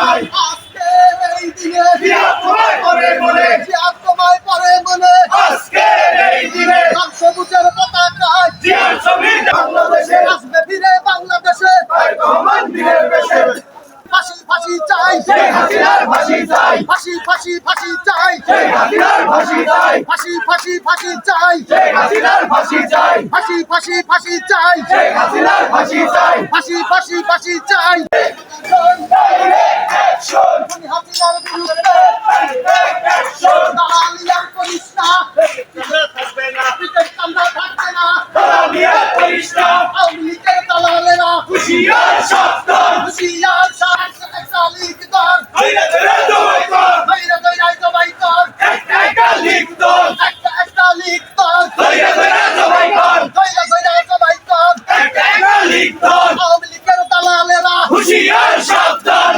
নাই আজকে এই দিনে জিয়া তোমায় পরে মনে জিয়া তোমায় পরে মনে আজকে এই দিনে লাল সবুজের পতাকায় জিয়ার ছবি বাংলাদেশে আসবে ফিরে বাংলাদেশে তাই রহমান বীরের বেশে ফাঁসি ফাঁসি চাই শেখ হাসিনার ফাঁসি চাই ফাঁসি ফাঁসি ফাঁসি চাই শেখ হাসিনার ফাঁসি চাই ফাঁসি ফাঁসি ফাঁসি চাই শেখ হাসিনার ফাঁসি চাই ফাঁসি ফাঁসি ফাঁসি চাই শেখ হাসিনার ফাঁসি চাই ফাঁসি ফাঁসি ফাঁসি চাই ডাইরেক্ট অ্যাকশন হাসিনার বিরুদ্ধে দালালিয়ার করিস না থাকবে না বিদেশ কান্দা থাকবে না দালালি আর করিস না আওয়ামী লীগের দালালেরা হুঁশিয়ার সাবধান হুঁশিয়ার একটা লিগ দর ধৈর্য ধরে জবাই কর ধৈর্য ধৈর্য জবাই কর একটা লিখ তোর একটা লিগ দর ধৈর্য ধরে জবাই কর ধৈর্য ধৈর্য জবাই কর একটা লিখ তোর আওয়ামী লীগের দালালেরা হুঁশিয়ার সাবধান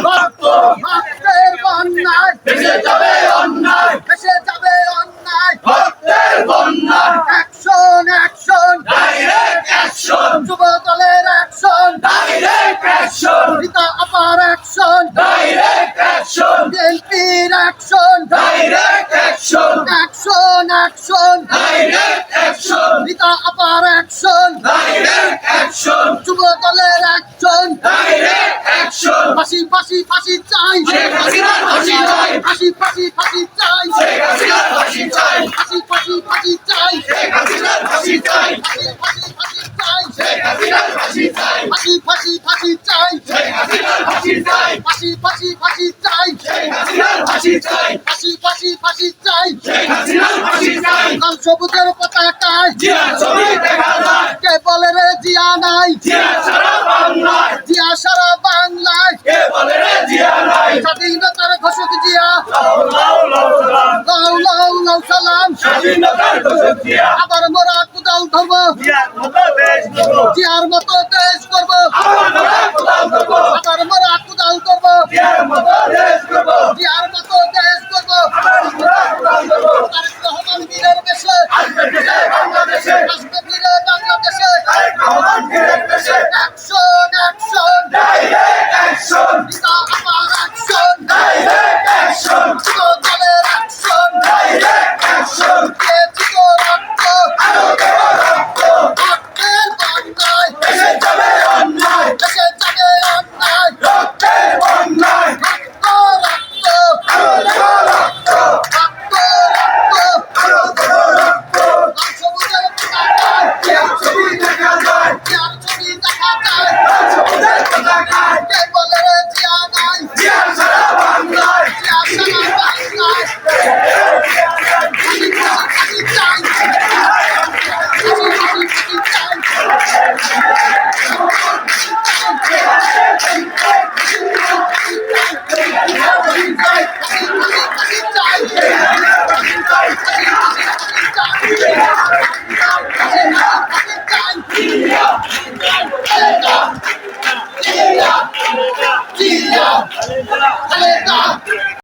ভক্তের বন্যায় ভেসে যাবে অন্যায় ভেসে যাবে অন্যায় ভক্তের বন্যায় অ্যাকশন অ্যাকশন ডাইরেক্ট অ্যাকশন যুব দলের অ্যাকশন ডাইরেক্ট অ্যাকশন রীতা আপার অ্যাকশন ডাইরেক্ট অ্যাকশন বিএনপির action direct action action action direct action Rita আপার অ্যাকশন ডাইরেক্ট অ্যাকশন যুব দলের অ্যাকশন ডাইরেক্ট অ্যাকশন ফাঁসি ফাঁসি ফাঁসি চাই শেখ হাসিনার ফাঁসি চাই ফাঁসি ফাঁসি ফাঁসি চাই শেখ হাসিনার ফাঁসি চাই ফাঁসি ফাঁসি ফাঁসি চাই শেখ হাসিনার ফাঁসি চাই ফাঁসি ফাঁসি ফাঁসি চাই শেখ হাসিনার ফাঁসি চাই ফাঁসি ফাঁসি ফাঁসি চাই শেখ হাসিনার ফাঁসি চাই ফাঁসি ফাঁসি ফাঁসি চাই শেখ হাসিনার ফাঁসি চাই ফাঁসি ফাঁসি ফাঁসি চাই শেখ হাসিনার ফাঁসি চাই লাল সবুজের পতাকায় জিয়া ছবি দেখা যায় কে বলে রে জিয়া নাই জিয়া সারা বাংলায় জিয়া সারা বাংলায় কে বলে রে জিয়া নাই স্বাধীনতার ঘোষক জিয়া লাউ লাউ লাউ সালাম লাউ লাউ লাউ সালাম স্বাধীনতার ঘোষক জিয়া আবার মোরা কুদাল ধরবো জিয়ার মতো দেশ গড়ব জিয়ার মতো দেশ করবো আবার আমরা কোথাও করবো আবার মোরা কুদাল করবো জিয়ার মতো দেশ গড়ব জিয়ার মতো দেশ করবো আবার আমরা কোথাও করবো তারেক রহমান বীরের বেশে আসবে ফিরে বাংলাদেশে আসবে ফিরে বাংলাদেশে তারেক রহমান বীরের বেশে action action direct action Rita আপার অ্যাকশন ডাইরেক্ট অ্যাকশন যুব দলের অ্যাকশন ডাইরেক্ট অ্যাকশন দিয়েছি তো রক্ত আরো দেব রক্ত রক্তের বন্যায় এসে যাবে অন্যায় দেশে যাবে অন্যায় রক্তের বন্যায় রক্ত রক্ত আরো দেব রক্ত রক্ত রক্ত আরো দেব রক্ত লাল সবুজের পতাকায় জিয়ার ছবি দেখা যায় জিয়ার ছবি দেখা যায় লাল সবুজের পতাকায় কে